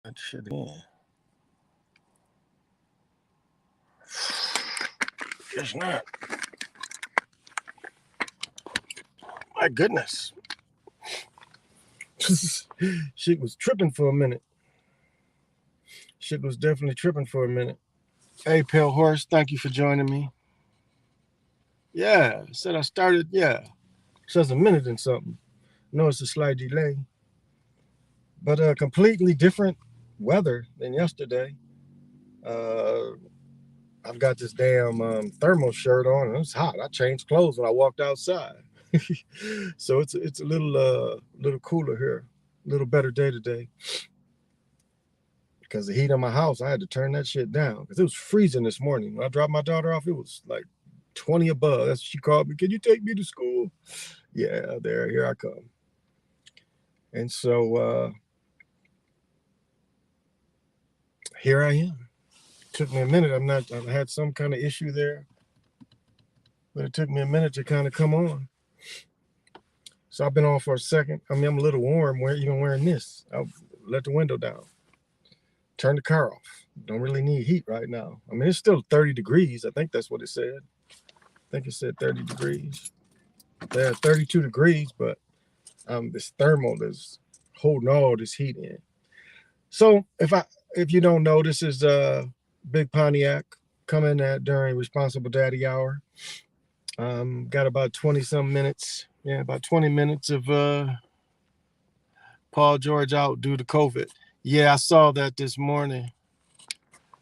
That shit in. It's not. My goodness. Shit was tripping for a minute. Shit was definitely tripping for a minute. Hey, Pale Horse, thank you for joining me. Yeah, said I started, yeah. Says a minute and something. No, it's a slight delay. But completely different weather than yesterday. Uh, I've got this damn thermal shirt on, and it's hot. I changed clothes when I walked outside. So it's a little cooler here, a little better day today. Because the heat in my house, I had to turn that shit down because it was freezing this morning. When I dropped my daughter off, it was like 20 above. That's what she called me. Can you take me to school? Yeah, here I come. And so here I am. It took me a minute. I had some kind of issue there, but it took me a minute to kind of come on. So I've been on for a second. I mean, I'm a little warm even wearing this. I'll let the window down. Turn the car off. Don't really need heat right now. I mean, it's still 30 degrees. I think that's what it said. I think it said 30 degrees. They're 32 degrees, but this thermal is holding all this heat in. So if you don't know, this is Big Pontiac coming at during Responsible Daddy Hour. Got about 20 some minutes. Yeah, about 20 minutes of Paul George out due to COVID. Yeah, I saw that this morning.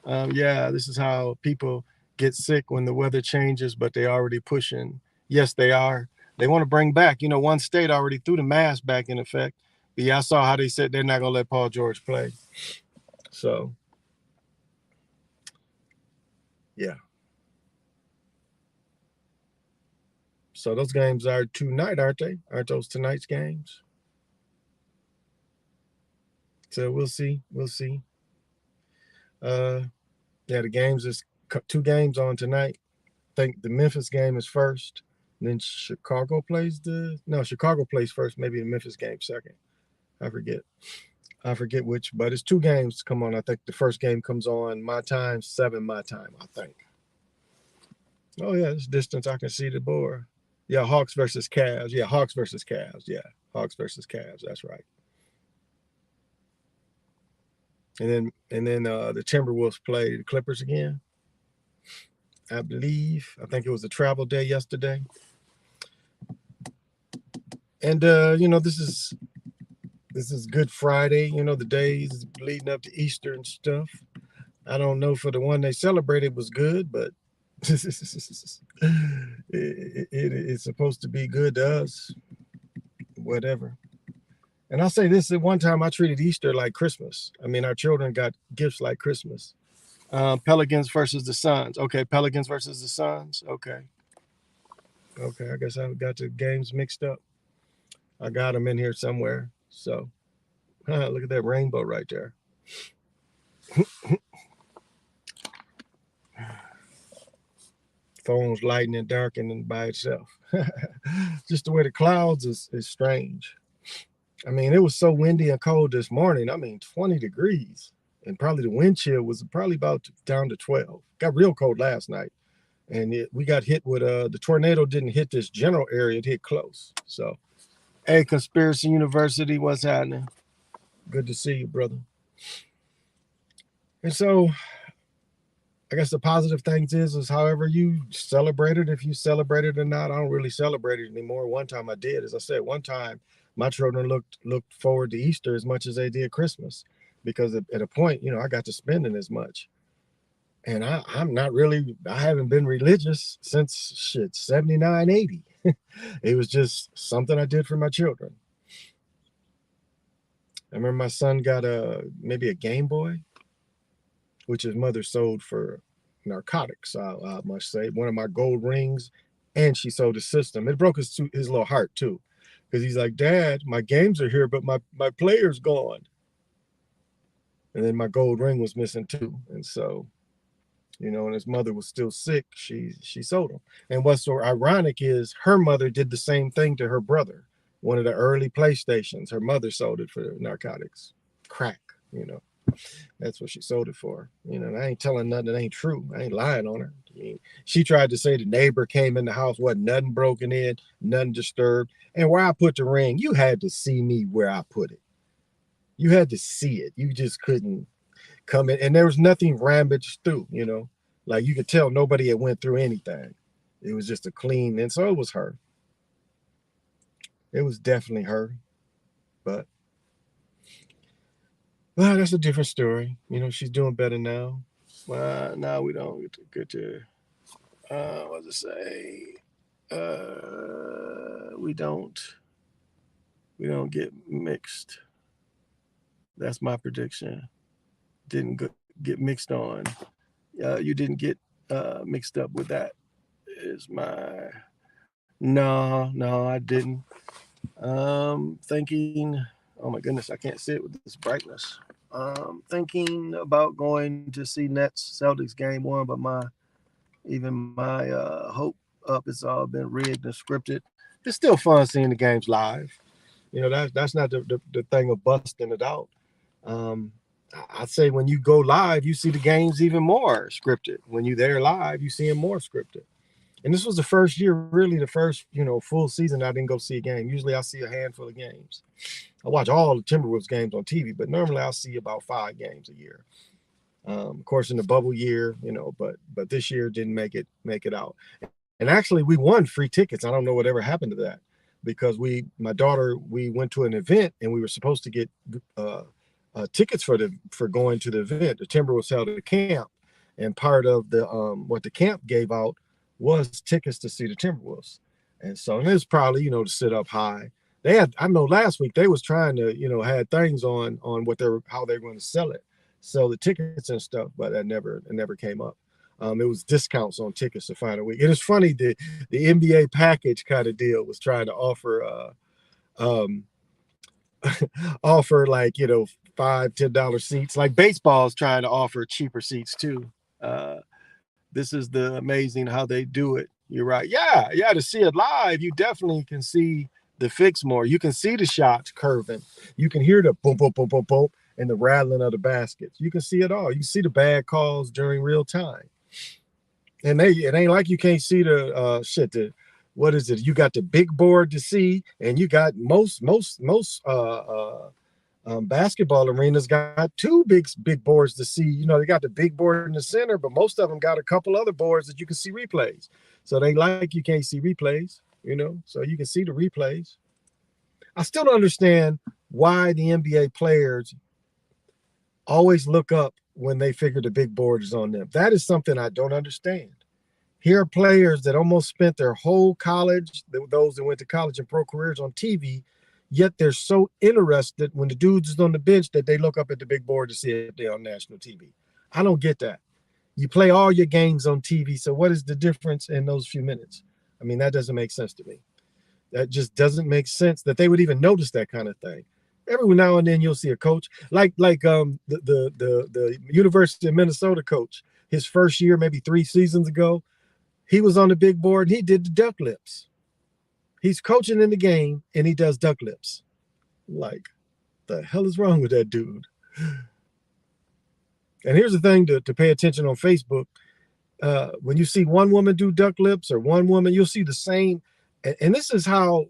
Yeah, this is how people get sick when the weather changes, but they already pushing. Yes, they are. They want to bring back, one state already threw the mask back in effect. But yeah, I saw how they said they're not going to let Paul George play. So, yeah. So those games are tonight, aren't they? Aren't those tonight's games? So we'll see. We'll see. Yeah, the games is 2 games on tonight. I think the Memphis game is first. And then Chicago plays Chicago plays first, maybe the Memphis game second. I forget which, but it's 2 games come on. I think the first game comes on my time, 7 my time, I think. Oh yeah, this distance I can see the board. Yeah, Hawks versus Cavs. Yeah, Hawks versus Cavs. Yeah, Hawks versus Cavs. That's right. And then the Timberwolves play the Clippers again. I believe. I think it was a travel day yesterday. And this is Good Friday. The days leading up to Easter and stuff. I don't know for the one they celebrated was good, but it's supposed to be good to us. Whatever. And I'll say this: at one time, I treated Easter like Christmas. I mean, our children got gifts like Christmas. Pelicans versus the Suns. Okay, Pelicans versus the Suns. Okay. I guess I got the games mixed up. I got them in here somewhere. So, look at that rainbow right there. Phone's lighting and darkening by itself. Just the way the clouds is strange. I mean, it was so windy and cold this morning. I mean, 20 degrees. And probably the wind chill was probably about down to 12. Got real cold last night. And we got hit with the tornado didn't hit this general area. It hit close. So, hey, Conspiracy University, what's happening? Good to see you, brother. And so, I guess the positive things is however you celebrate it, if you celebrate it or not. I don't really celebrate it anymore. One time I did. As I said, one time my children looked forward to Easter as much as they did Christmas. because at a point, you know, I got to spending as much. And I'm not really, I haven't been religious since shit, 79, 80. It was just something I did for my children. I remember my son got maybe a Game Boy, which his mother sold for narcotics, I must say. One of my gold rings, and she sold the system. It broke his little heart too, because he's like, Dad, my games are here, but my player's gone. And then my gold ring was missing too. And so, you know, and his mother was still sick, she sold him. And what's so ironic is her mother did the same thing to her brother. One of the early PlayStations, her mother sold it for narcotics, crack, you know. That's what she sold it for. You know, and I ain't telling nothing that ain't true. I ain't lying on her. I mean, she tried to say the neighbor came in the house, wasn't nothing broken in, nothing disturbed. And where I put the ring, you had to see me where I put it. You had to see it. You just couldn't come in. And there was nothing ravaged through, you know. Like you could tell nobody had went through anything. It was just a clean, and so it was her. It was definitely her. But well, that's a different story. You know, she's doing better now. Now we don't get to what to say? We don't get mixed. That's my prediction. Didn't get mixed on. You didn't get mixed up with that. Is my no, I didn't. Thinking. Oh my goodness, I can't see it with this brightness. Thinking about going to see Nets Celtics game 1, but my hope up, it's all been rigged and scripted. It's still fun seeing the games live. You know, that's not the thing of busting it out. I'd say when you go live, you see the games even more scripted. When you're there live, you see them more scripted. And this was the first year, really the first, you know, full season I didn't go see a game. Usually I see a handful of games. I watch all the Timberwolves games on TV, but normally I'll see about 5 games a year. Of course, in the bubble year, you know, but this year didn't make it out. And actually, we won free tickets. I don't know whatever happened to that, because my daughter, we went to an event and we were supposed to get tickets for going to the event. The Timberwolves held a camp, and part of the what the camp gave out was tickets to see the Timberwolves. And so, and it was probably, you know, to sit up high. They had, I know last week they was trying to, you know, had things on what how they were going to sell the tickets and stuff, but it never came up. It was discounts on tickets the final week. It is funny, the NBA package kind of deal was trying to offer offer like, you know, $5-10 seats. Like baseball's trying to offer cheaper seats too. This is the amazing how they do it. You're right. Yeah, to see it live, you definitely can see the fix more. You can see the shots curving. You can hear the boom, boom, boom, boom, boom, and the rattling of the baskets. You can see it all. You see the bad calls during real time. And it ain't like you can't see the what is it? You got the big board to see, and you got most basketball arenas got 2 big boards to see. You know, they got the big board in the center, but most of them got a couple other boards that you can see replays. So they like you can't see replays, you know, so you can see the replays. I still don't understand why the NBA players always look up when they figure the big board is on them. That is something I don't understand. Here are players that almost spent their whole college, those that went to college and pro careers, on TV, yet they're so interested when the dude's is on the bench that they look up at the big board to see if they're on national TV. I don't get that. You play all your games on TV, so what is the difference in those few minutes? I mean, that doesn't make sense to me. That just doesn't make sense that they would even notice that kind of thing. Every now and then you'll see a coach like the University of Minnesota coach. His first year, maybe 3 seasons ago, he was on the big board and he did the duck lips. He's coaching in the game and he does duck lips. Like, the hell is wrong with that dude? And here's the thing to pay attention on Facebook. When you see one woman do duck lips or one woman, you'll see the same. And this is how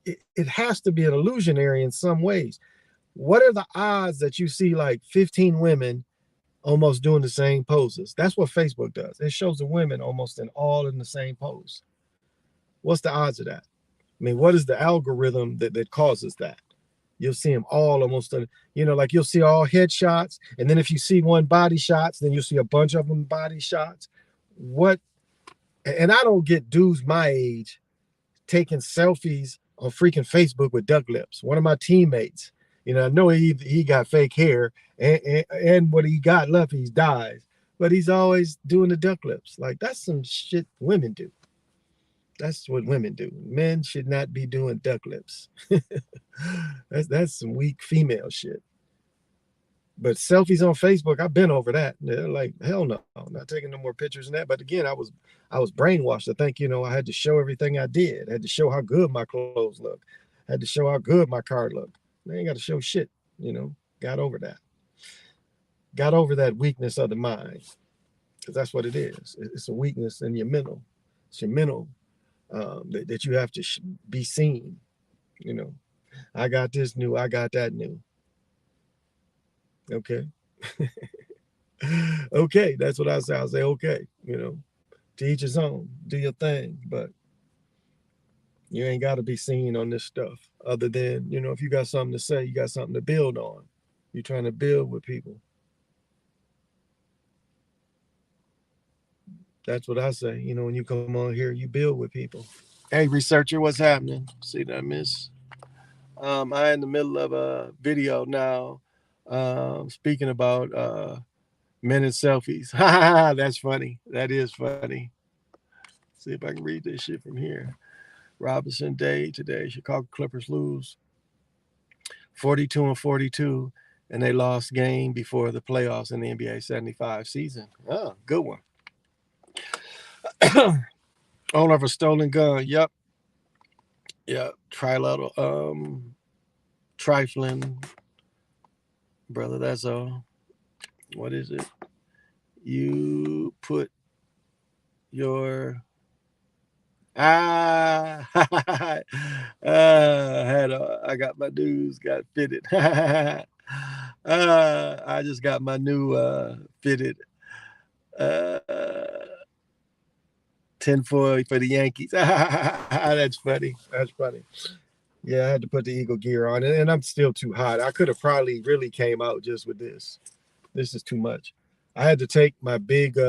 it has to be an illusionary in some ways. What are the odds that you see like 15 women almost doing the same poses? That's what Facebook does. It shows the women almost in the same pose. What's the odds of that? I mean, what is the algorithm that causes that? You'll see them all almost, you know, like you'll see all headshots. And then if you see one body shots, then you'll see a bunch of them body shots. What? And I don't get dudes my age taking selfies on freaking Facebook with duck lips. One of my teammates, you know, I know he got fake hair and what he got left, he dies. But he's always doing the duck lips. Like, that's some shit women do. That's what women do. Men should not be doing duck lips. that's some weak female shit. But selfies on Facebook, I've been over that. They're like, hell no, I'm not taking no more pictures than that. But again, I was brainwashed to think, you know, I had to show everything I did. I had to show how good my clothes look. I had to show how good my car looked. I ain't got to show shit, you know. Got over that. Got over that weakness of the mind. Because that's what it is. It's a weakness in your mental. It's your mental that you have to be seen. You know, I got this new, I got that new. Okay. Okay, that's what I say. I'll say, okay, you know, to each his own, do your thing, but you ain't got to be seen on this stuff. Other than, you know, if you got something to say, you got something to build on. You're trying to build with people. That's what I say. You know, when you come on here, you build with people. Hey, researcher, what's happening? See that, miss? I in the middle of a video now, speaking about men and selfies. That's funny. That is funny. See if I can read this shit from here. Robinson Day today. Chicago Clippers lose 42-42, and they lost game before the playoffs in the NBA 75 season. Oh, good one. Owner of a stolen gun. Yep. Trilateral. Trifling. Brother, that's all. What is it? You put your I got my dues got fitted. I just got my new fitted tinfoil for the Yankees. That's funny. That's funny. Yeah, I had to put the Eagle gear on, and I'm still too hot. I could have probably really came out just with this. This is too much. I had to take my big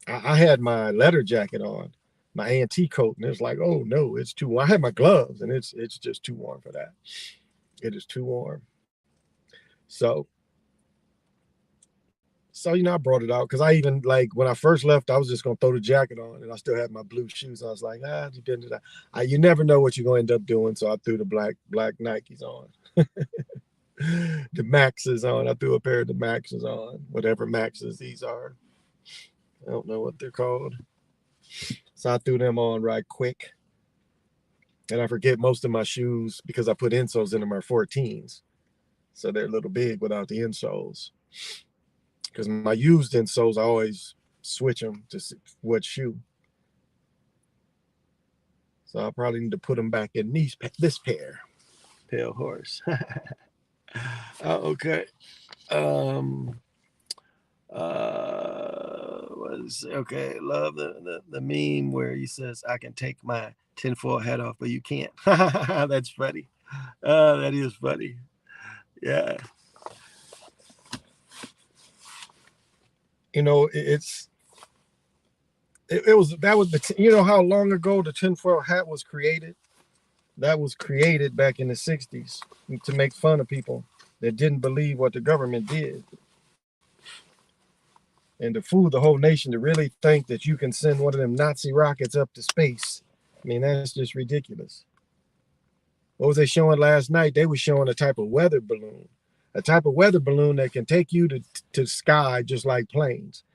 I had my leather jacket on, my A&T coat, and it's like, oh no, it's too warm. I had my gloves, and it's just too warm for that. It is too warm. So you know, I brought it out because I even, like, when I first left, I was just gonna throw the jacket on, and I still had my blue shoes. I was like, you never know what you're gonna end up doing. So I threw the black Nikes on. The Maxes on. I threw a pair of the Maxes on, whatever Maxes these are. I don't know what they're called. So I threw them on right quick. And I forget most of my shoes because I put insoles in them are 14s. So they're a little big without the insoles. Because my used insoles, I always switch them to what shoe. So I probably need to put them back in this pair. Pale horse. Okay. Okay, love the meme where he says, I can take my tinfoil hat off, but you can't. That's funny. That is funny. Yeah. You know, that was you know how long ago the tinfoil hat was created? That was created back in the 60s to make fun of people that didn't believe what the government did. And to fool the whole nation to really think that you can send one of them Nazi rockets up to space. I mean, that's just ridiculous. What was they showing last night? They were showing a type of weather balloon. A type of weather balloon that can take you to the sky just like planes.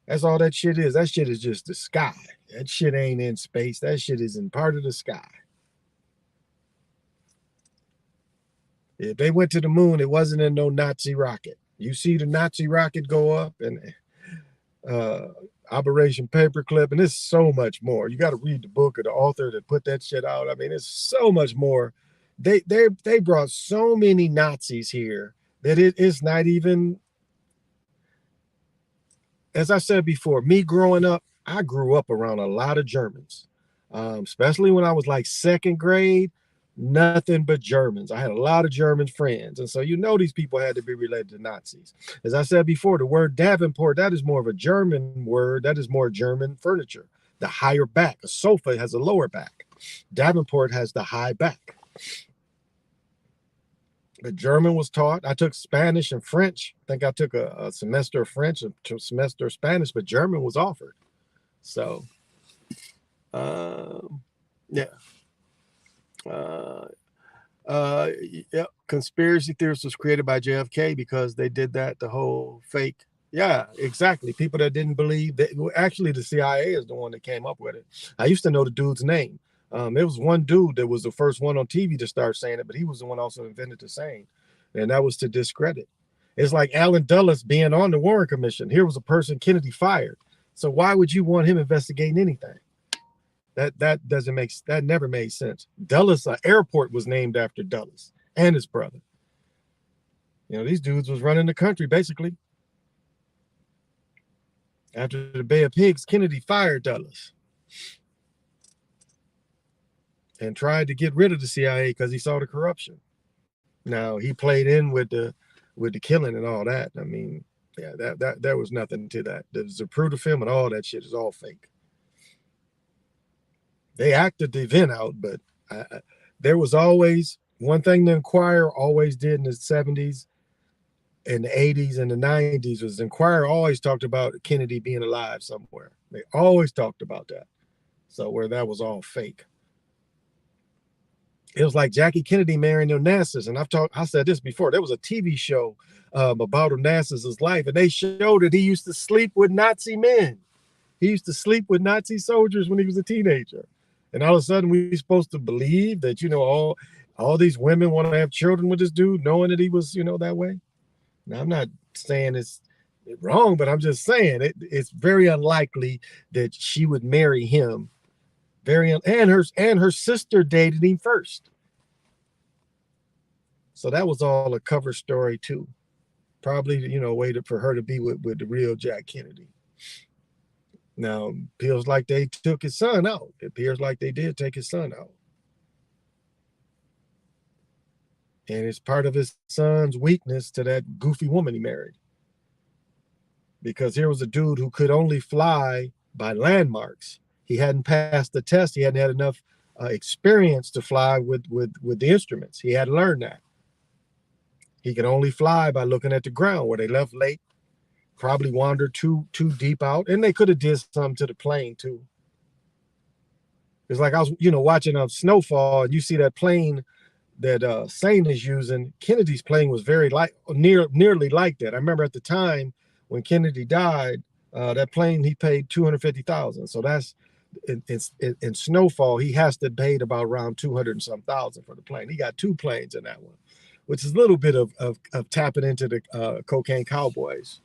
That's all that shit is. That shit is just the sky. That shit ain't in space. That shit is in part of the sky. If they went to the moon, it wasn't in no Nazi rocket. You see the Nazi rocket go up and Operation Paperclip, and there's so much more. You got to read the book of the author that put that shit out. I mean, it's so much more. They brought so many Nazis here that it is not even, as I said before, me growing up, I grew up around a lot of Germans, especially when I was like second grade. Nothing but Germans. I had a lot of German friends. And so, these people had to be related to Nazis. As I said before, the word Davenport, that is more of a German word. That is more German furniture. The higher back. A sofa has a lower back. Davenport has the high back. But German was taught. I took Spanish and French. I think I took a semester of French and a semester of Spanish, but German was offered. So, yeah. Yep. Conspiracy theorists was created by JFK because they did that, the whole fake. Yeah, exactly. People that didn't believe that. Actually, the CIA is the one that came up with it. I used to know the dude's name. There was one dude that was the first one on TV to start saying it, but he was the one also invented the saying, and that was to discredit. It's like Alan Dulles being on the Warren Commission. Here was a person Kennedy fired. So why would you want him investigating anything? That never made sense. Dulles Airport was named after Dulles and his brother. These dudes was running the country basically. After the Bay of Pigs, Kennedy fired Dulles and tried to get rid of the CIA because he saw the corruption. Now he played in with the killing and all that. I mean, yeah, that there was nothing to that. The Zapruder film and all that shit is all fake. They acted the event out, but there was always one thing the Inquirer always did in the 70s and the 80s and the 90s was the Inquirer always talked about Kennedy being alive somewhere. They always talked about that. So where that was all fake. It was like Jackie Kennedy marrying Onassis. And I said this before, there was a TV show about Onassis' life, and they showed that he used to sleep with Nazi men. He used to sleep with Nazi soldiers when he was a teenager. And all of a sudden, we're supposed to believe that, all these women want to have children with this dude, knowing that he was, that way. Now, I'm not saying it's wrong, but I'm just saying it's very unlikely that she would marry him. And her sister dated him first. So that was all a cover story too. Probably, waited for her to be with the real Jack Kennedy. Now, it appears like they took his son out. It appears like they did take his son out. And it's part of his son's weakness to that goofy woman he married. Because here was a dude who could only fly by landmarks. He hadn't passed the test. He hadn't had enough experience to fly with the instruments. He had to learn that. He could only fly by looking at the ground where they left late. Probably wandered too deep out, and they could have did something to the plane too. It's like I was, watching Snowfall, and you see that plane that Sane is using. Kennedy's plane was very nearly like that. I remember at the time when Kennedy died, that plane he paid $250,000. So that's in Snowfall, he has to pay about around 200 and some thousand for the plane. He got two planes in that one, which is a little bit of tapping into the cocaine cowboys.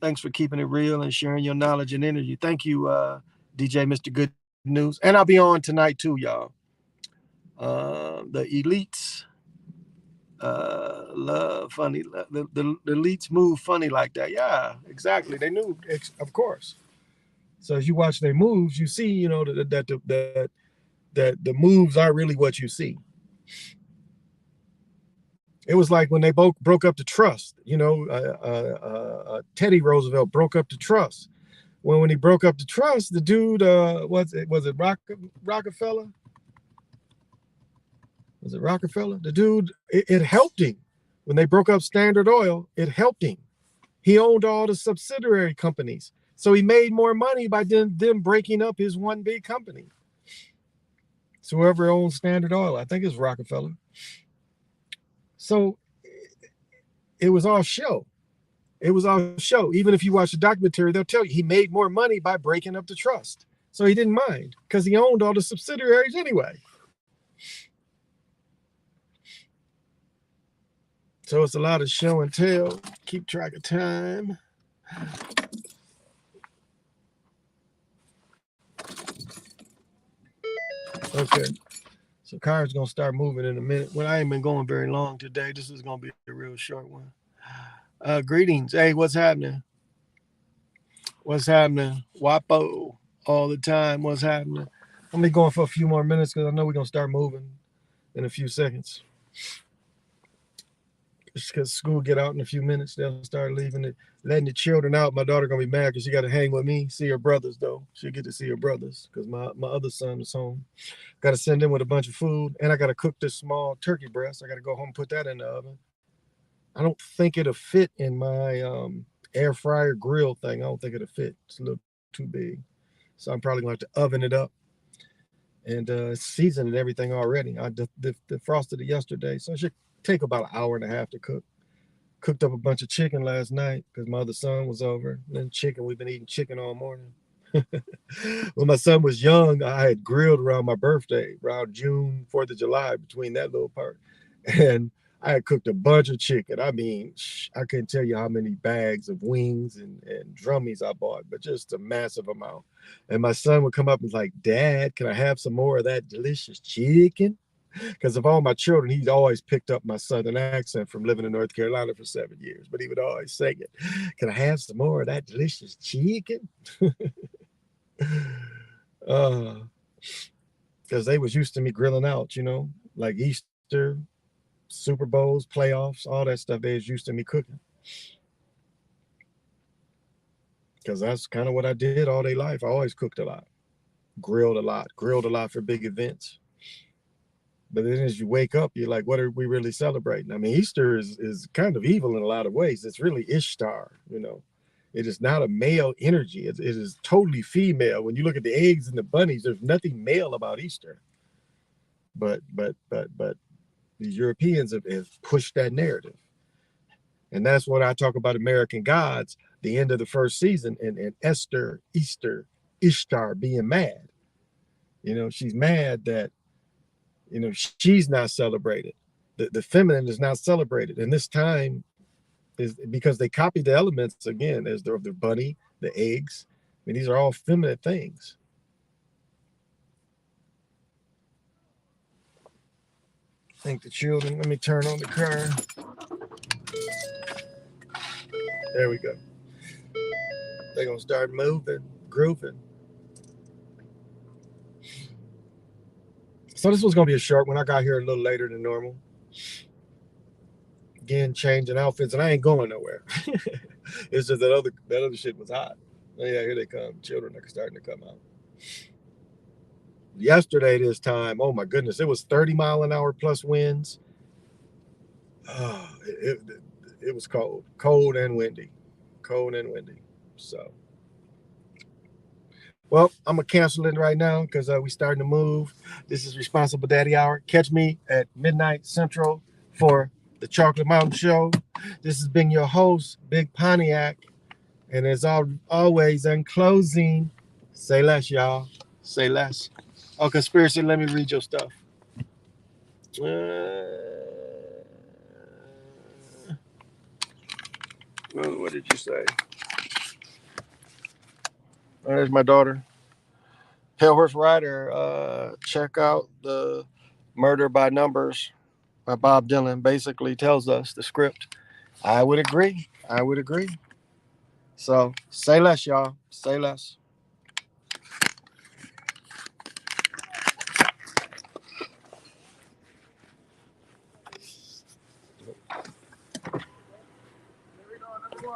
Thanks for keeping it real and sharing your knowledge and energy. Thank you, DJ Mr. Good News. And I'll be on tonight too, y'all. The elites love funny. The elites move funny like that. Yeah, exactly. They knew, of course. So as you watch their moves, you see, that the moves are really what you see. It was like when they both broke up the trust. Teddy Roosevelt broke up the trust. When he broke up the trust, the dude was it Rockefeller? Was it Rockefeller? The dude, it helped him. When they broke up Standard Oil, it helped him. He owned all the subsidiary companies. So he made more money by them breaking up his one big company. So whoever owns Standard Oil, I think it's Rockefeller. So it was all show. It was all show. Even if you watch the documentary, they'll tell you he made more money by breaking up the trust. So he didn't mind because he owned all the subsidiaries anyway. So it's a lot of show and tell. Keep track of time. Okay. So car's going to start moving in a minute. Well, I ain't been going very long today. This is going to be a real short one. Greetings. Hey, what's happening? What's happening? Wapo. all the time. What's happening? I'm gonna be going for a few more minutes because I know we're gonna start moving in a few seconds. Just because school get out in a few minutes, they'll start leaving it, letting the children out. My daughter gonna be mad because she got to hang with me, see her brothers though. She'll get to see her brothers because my other son is home. Got to send him with a bunch of food, and I got to cook this small turkey breast. I got to go home and put that in the oven. I don't think it'll fit in my air fryer grill thing. I don't think it'll fit. It's a little too big, so I'm probably gonna have to oven it up and season everything already. I defrosted it yesterday, so it should take about an hour and a half to cook. Cooked up a bunch of chicken last night because my other son was over. And then chicken, we've been eating chicken all morning. When my son was young, I had grilled around my birthday, around June, 4th of July, between that little part. And I had cooked a bunch of chicken. I mean, I couldn't tell you how many bags of wings and drummies I bought, but just a massive amount. And my son would come up and was like, Dad, can I have some more of that delicious chicken? Because of all my children, he'd always picked up my southern accent from living in North Carolina for 7 years. But he would always say it, can I have some more of that delicious chicken? Because they was used to me grilling out, like Easter, Super Bowls, playoffs, all that stuff. They was used to me cooking. Because that's kind of what I did all day life. I always cooked a lot, grilled a lot for big events. But then as you wake up, you're like, what are we really celebrating? I mean, Easter is kind of evil in a lot of ways. It's really Ishtar, It is not a male energy. It is totally female. When you look at the eggs and the bunnies, there's nothing male about Easter. But the Europeans have pushed that narrative. And that's what I talk about American Gods, the end of the first season, and Esther, Easter, Ishtar being mad. She's mad that she's not celebrated. The feminine is not celebrated. And this time is because they copied the elements again, as the bunny, the eggs. I mean, these are all feminine things. I think the children, let me turn on the car. There we go. They're going to start moving, grooving. So this was going to be a short one. I got here a little later than normal. Again, changing outfits, and I ain't going nowhere. It's just that other shit was hot. Oh, yeah, here they come. Children are starting to come out. Yesterday this time, oh my goodness, it was 30-mile-an-hour plus winds. Oh, it was cold and windy. So, well, I'm gonna cancel it right now because we starting to move. This is Responsible Daddy Hour. Catch me at midnight Central for the Chocolate Mountain Show. This has been your host, Big Pontiac. And as always, in closing, say less, y'all. Say less. Oh, Conspiracy, let me read your stuff. What did you say? There's my daughter. Pale Horse Rider. Check out the Murder by Numbers by Bob Dylan. Basically tells us the script. I would agree. So say less, y'all. Say less.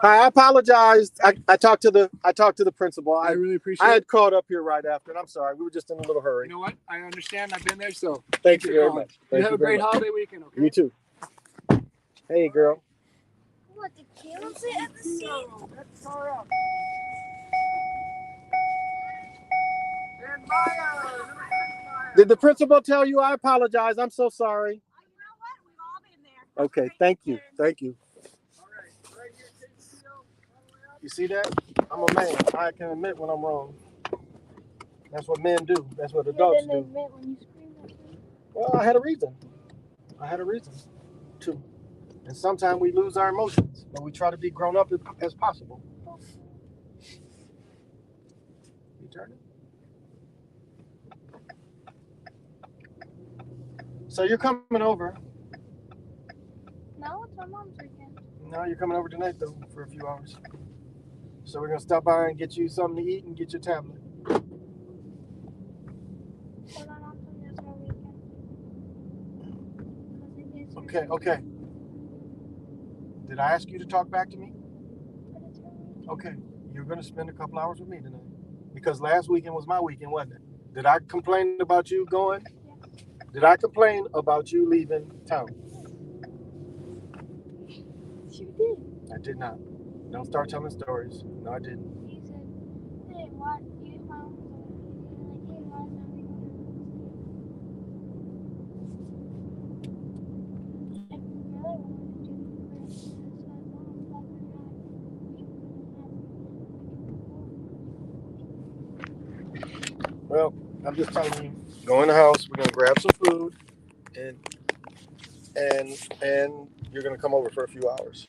I apologize. I talked to the principal. I really appreciate it. I had called up here right after, and I'm sorry. We were just in a little hurry. You know what? I understand. I've been there, so Thank you very much. You have a great holiday weekend, okay? You too. Hey, girl. What, the camel sit at the seat? That's far out. Did the principal tell you? I apologize. I'm so sorry. You know what? We've all been there. Okay, thank you. Thank you. All right. Right here, take the seat out. You see that? I'm a man. I can admit when I'm wrong. That's what men do. That's what adults do. Admit when you scream at me. Well, I had a reason. To. And sometimes we lose our emotions, but we try to be grown up as possible. You turn it. So you're coming over. No, it's my mom's weekend. No, you're coming over tonight, though, for a few hours. So we're going to stop by and get you something to eat and get your tablet. Okay, okay. Did I ask you to talk back to me? But it's really Okay, you're gonna spend a couple hours with me tonight. Because last weekend was my weekend, wasn't it? Did I complain about you going? Did I complain about you leaving town? you did. I did not. Don't start telling stories. No, I didn't. You said, hey, what? You mom was like, hey, why not we go to I really wanted to do it, but I said, mom, whether or not Well, I'm just telling you. Go in the house. We're gonna grab some food, and you're gonna come over for a few hours.